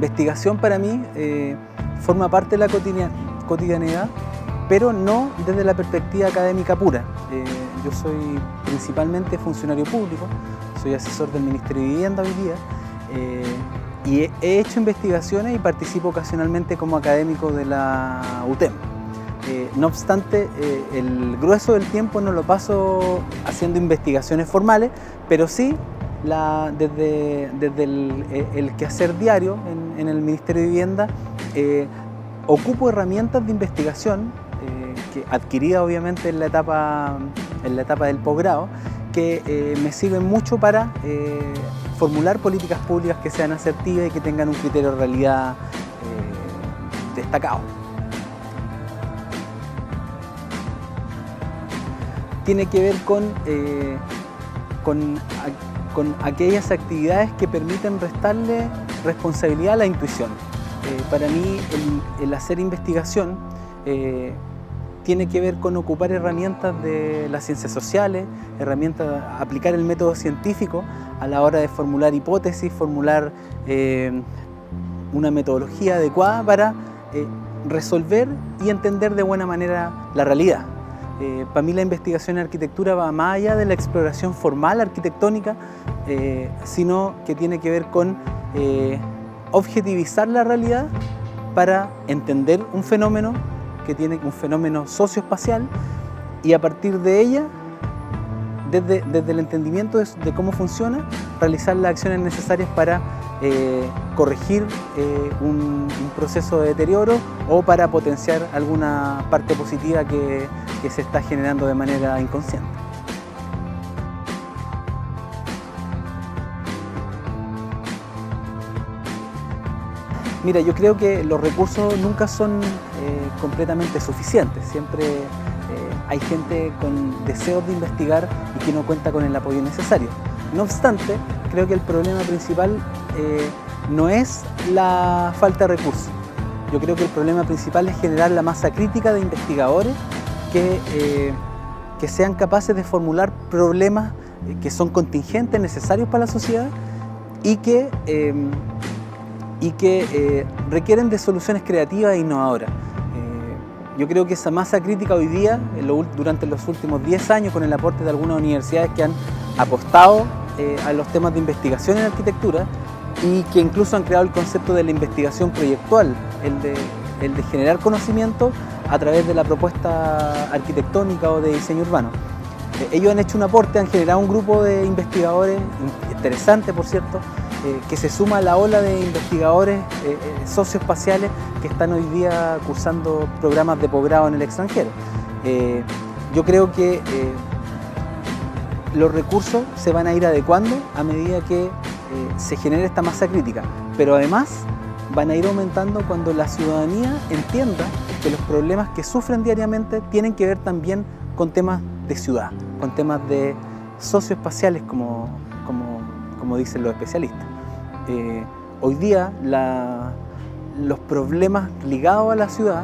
investigación para mí forma parte de la cotidianidad, pero no desde la perspectiva académica pura. Yo soy principalmente funcionario público, soy asesor del Ministerio de Vivienda hoy día, y he hecho investigaciones y participo ocasionalmente como académico de la UTEM. No obstante, el grueso del tiempo no lo paso haciendo investigaciones formales, pero sí desde el quehacer diario en el Ministerio de Vivienda ocupo herramientas de investigación que adquirida obviamente en la etapa del posgrado, que me sirven mucho para formular políticas públicas que sean asertivas y que tengan un criterio de realidad destacado. Tiene que ver con aquellas actividades que permiten restarle responsabilidad a la intuición. Para mí el hacer investigación tiene que ver con ocupar herramientas de las ciencias sociales, aplicar el método científico a la hora de formular hipótesis, formular una metodología adecuada para resolver y entender de buena manera la realidad. Para mí la investigación en arquitectura va más allá de la exploración formal arquitectónica, sino que tiene que ver con objetivizar la realidad para entender un fenómeno socioespacial, y a partir de ella, desde el entendimiento de cómo funciona, realizar las acciones necesarias para corregir un proceso de deterioro o para potenciar alguna parte positiva que se está generando de manera inconsciente. Mira, yo creo que los recursos nunca son completamente suficientes. Siempre hay gente con deseos de investigar y que no cuenta con el apoyo necesario. No obstante, creo que el problema principal no es la falta de recursos. Yo creo que el problema principal es generar la masa crítica de investigadores que sean capaces de formular problemas que son contingentes, necesarios para la sociedad y que requieren de soluciones creativas e innovadoras. Yo creo que esa masa crítica hoy día, durante los últimos 10 años, con el aporte de algunas universidades que han apostado a los temas de investigación en arquitectura y que incluso han creado el concepto de la investigación proyectual, el de generar conocimiento a través de la propuesta arquitectónica o de diseño urbano. Ellos han hecho un aporte, han generado un grupo de investigadores, interesante por cierto, que se suma a la ola de investigadores socioespaciales que están hoy día cursando programas de posgrado en el extranjero. Yo creo que los recursos se van a ir adecuando a medida que se genere esta masa crítica, pero además van a ir aumentando cuando la ciudadanía entienda que los problemas que sufren diariamente tienen que ver también con temas de ciudad, con temas de socioespaciales, como dicen los especialistas. Hoy día los problemas ligados a la ciudad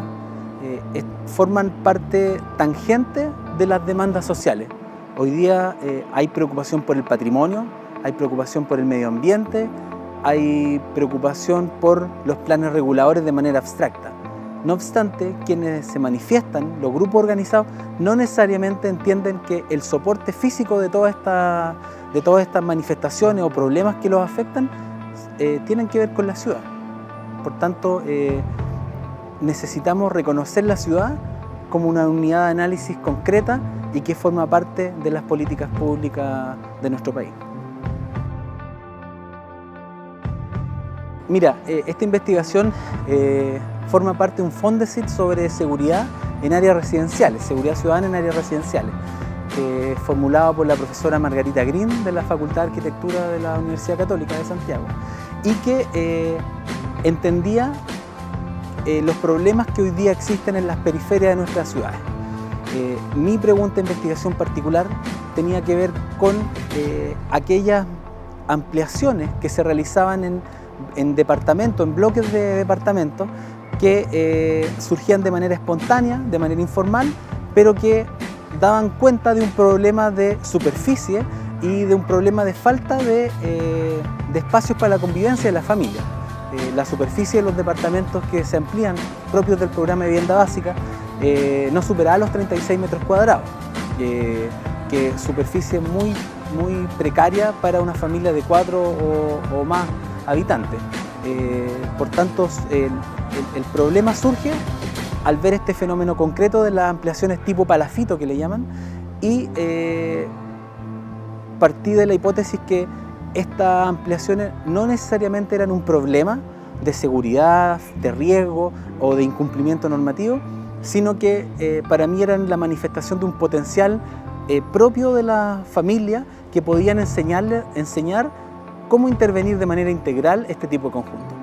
forman parte tangente de las demandas sociales. Hoy día hay preocupación por el patrimonio, hay preocupación por el medio ambiente, hay preocupación por los planes reguladores de manera abstracta. No obstante, quienes se manifiestan, los grupos organizados, no necesariamente entienden que el soporte físico de todas estas manifestaciones o problemas que los afectan tienen que ver con la ciudad. Por tanto, necesitamos reconocer la ciudad como una unidad de análisis concreta y que forma parte de las políticas públicas de nuestro país. Mira, esta investigación forma parte de un Fondesit sobre seguridad en áreas residenciales, seguridad ciudadana en áreas residenciales, formulado por la profesora Margarita Green de la Facultad de Arquitectura de la Universidad Católica de Santiago, y que entendía los problemas que hoy día existen en las periferias de nuestras ciudades. Mi pregunta de investigación particular tenía que ver con aquellas ampliaciones que se realizaban en departamentos, en bloques de departamentos, que surgían de manera espontánea, de manera informal, pero que daban cuenta de un problema de superficie y de un problema de falta de espacios para la convivencia de la familia. la superficie de los departamentos que se amplían propios del programa de vivienda básica no superaba los 36 metros cuadrados, que superficie muy precaria para una familia de 4 o más habitantes. Por tanto, el problema surge al ver este fenómeno concreto de las ampliaciones tipo palafito que le llaman, y partí de la hipótesis que estas ampliaciones no necesariamente eran un problema de seguridad, de riesgo o de incumplimiento normativo, sino que para mí eran la manifestación de un potencial propio de la familia que podían enseñar cómo intervenir de manera integral este tipo de conjuntos.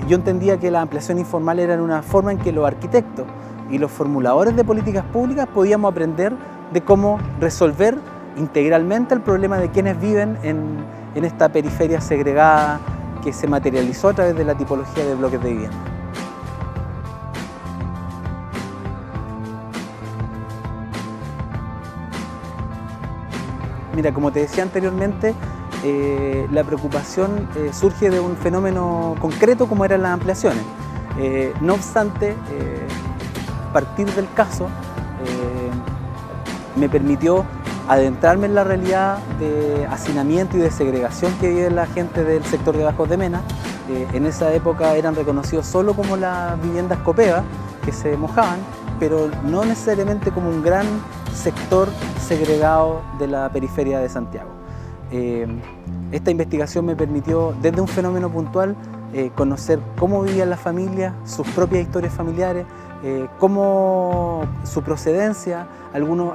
Yo entendía que la ampliación informal era una forma en que los arquitectos y los formuladores de políticas públicas podíamos aprender de cómo resolver integralmente el problema de quienes viven en esta periferia segregada que se materializó a través de la tipología de bloques de vivienda. Mira, como te decía anteriormente, la preocupación surge de un fenómeno concreto como eran las ampliaciones. No obstante, partir del caso me permitió adentrarme en la realidad de hacinamiento y de segregación que vive la gente del sector de Bajos de Mena. En esa época eran reconocidos solo como las viviendas Copeva, que se mojaban, pero no necesariamente como un gran sector segregado de la periferia de Santiago. Esta investigación me permitió, desde un fenómeno puntual, conocer cómo vivían las familias, sus propias historias familiares, cómo su procedencia.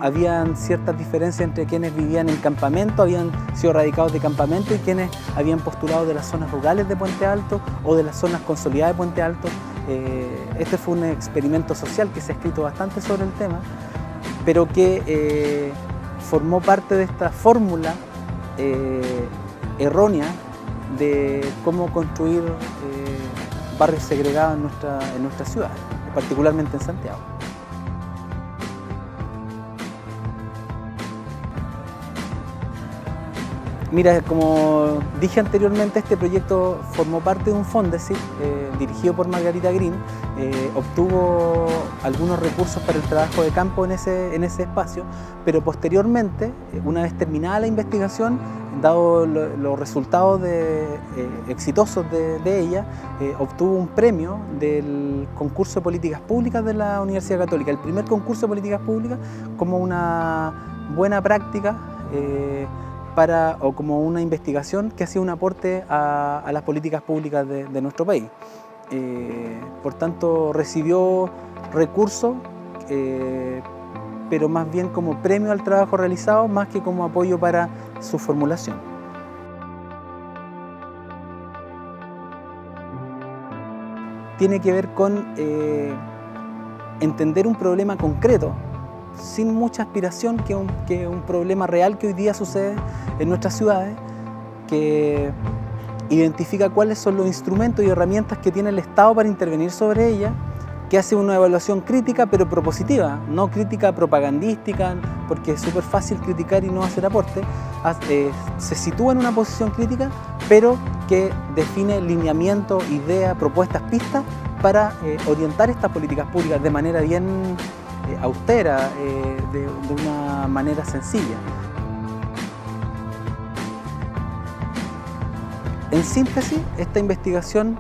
Habían ciertas diferencias entre quienes vivían en campamento, habían sido radicados de campamento, y quienes habían postulado de las zonas rurales de Puente Alto o de las zonas consolidadas de Puente Alto. Este fue un experimento social que se ha escrito bastante sobre el tema, pero que formó parte de esta fórmula errónea de cómo construir barrios segregados en nuestra ciudad, particularmente en Santiago. Mira, como dije anteriormente, este proyecto formó parte de un Fondesit dirigido por Margarita Green. Obtuvo algunos recursos para el trabajo de campo en ese espacio, pero posteriormente, una vez terminada la investigación, dado los resultados exitosos de ella, obtuvo un premio del concurso de políticas públicas de la Universidad Católica, el primer concurso de políticas públicas, como una buena práctica o como una investigación que hacía un aporte a las políticas públicas de nuestro país. Por tanto, recibió recursos, pero más bien como premio al trabajo realizado, más que como apoyo para su formulación. Tiene que ver con entender un problema concreto, sin mucha aspiración, que un problema real que hoy día sucede en nuestras ciudades, que identifica cuáles son los instrumentos y herramientas que tiene el Estado para intervenir sobre ella, que hace una evaluación crítica pero propositiva, no crítica propagandística, porque es súper fácil criticar y no hacer aporte. Se sitúa en una posición crítica, pero que define lineamiento, ideas, propuestas, pistas para orientar estas políticas públicas de manera bien austera, de una manera sencilla. En síntesis, esta investigación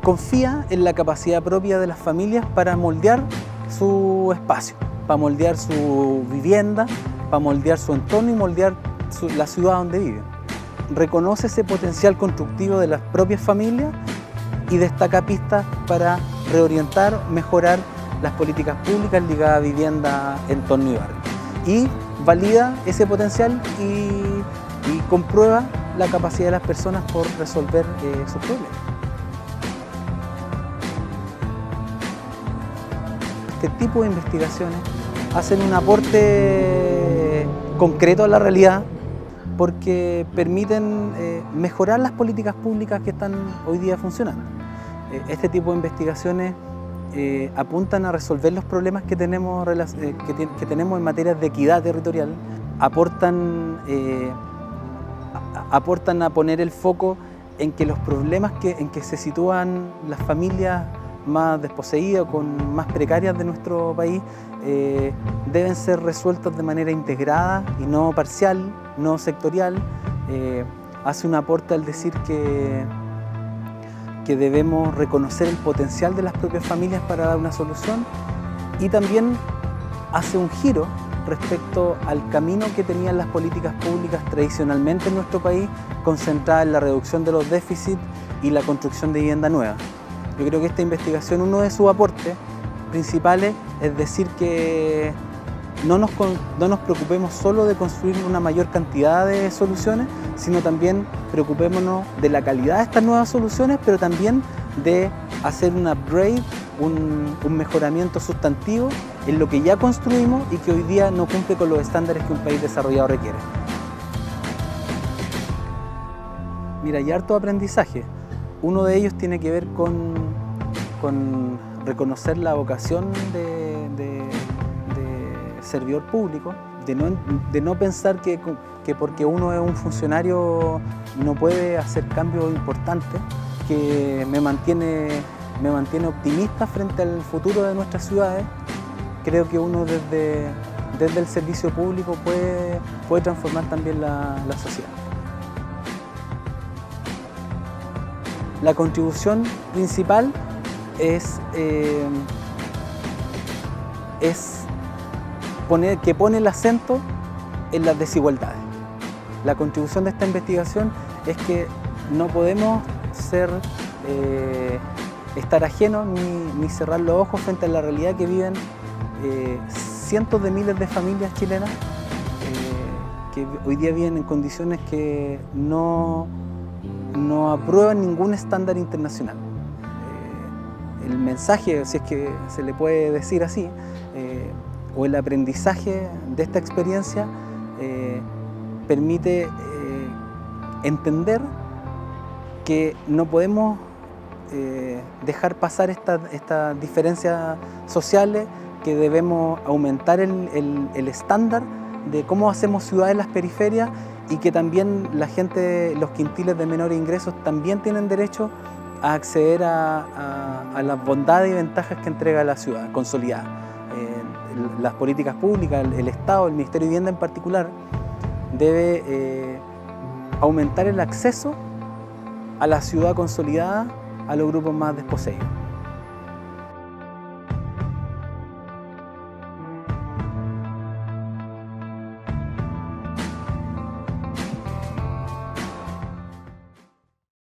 confía en la capacidad propia de las familias para moldear su espacio, para moldear su vivienda, para moldear su entorno y moldear la ciudad donde viven. Reconoce ese potencial constructivo de las propias familias y destaca pistas para reorientar, mejorar las políticas públicas ligadas a vivienda, entorno y barrio. Y valida ese potencial y comprueba la capacidad de las personas por resolver sus problemas. Este tipo de investigaciones hacen un aporte concreto a la realidad porque permiten mejorar las políticas públicas que están hoy día funcionando. Este tipo de investigaciones apuntan a resolver los problemas que tenemos en materia de equidad territorial, aportan a poner el foco en que los problemas en que se sitúan las familias más desposeídas, con más precarias de nuestro país, deben ser resueltos de manera integrada y no parcial, no sectorial. Hace un aporte al decir que debemos reconocer el potencial de las propias familias para dar una solución, y también hace un giro respecto al camino que tenían las políticas públicas tradicionalmente en nuestro país, concentrada en la reducción de los déficits y la construcción de vivienda nueva. Yo creo que esta investigación, uno de sus aportes principales es decir que no nos preocupemos solo de construir una mayor cantidad de soluciones, sino también preocupémonos de la calidad de estas nuevas soluciones, pero también de hacer un upgrade, un mejoramiento sustantivo en lo que ya construimos y que hoy día no cumple con los estándares que un país desarrollado requiere. Mira, hay harto aprendizaje. Uno de ellos tiene que ver con reconocer la vocación de servidor público, de no pensar que porque uno es un funcionario no puede hacer cambios importantes, que me mantiene optimista frente al futuro de nuestras ciudades. Creo que uno desde el servicio público puede transformar también la sociedad. La contribución principal es que pone el acento en las desigualdades. La contribución de esta investigación es que no podemos estar ajenos ni cerrar los ojos frente a la realidad que viven cientos de miles de familias chilenas que hoy día viven en condiciones que no aprueban ningún estándar internacional. El mensaje, si es que se le puede decir así, o el aprendizaje de esta experiencia permite entender que no podemos dejar pasar estas diferencias sociales, que debemos aumentar el estándar de cómo hacemos ciudad en las periferias, y que también la gente, los quintiles de menores ingresos, también tienen derecho a acceder a las bondades y ventajas que entrega la ciudad consolidada. Las políticas públicas, el Estado, el Ministerio de Vivienda en particular, debe aumentar el acceso a la ciudad consolidada a los grupos más desposeídos.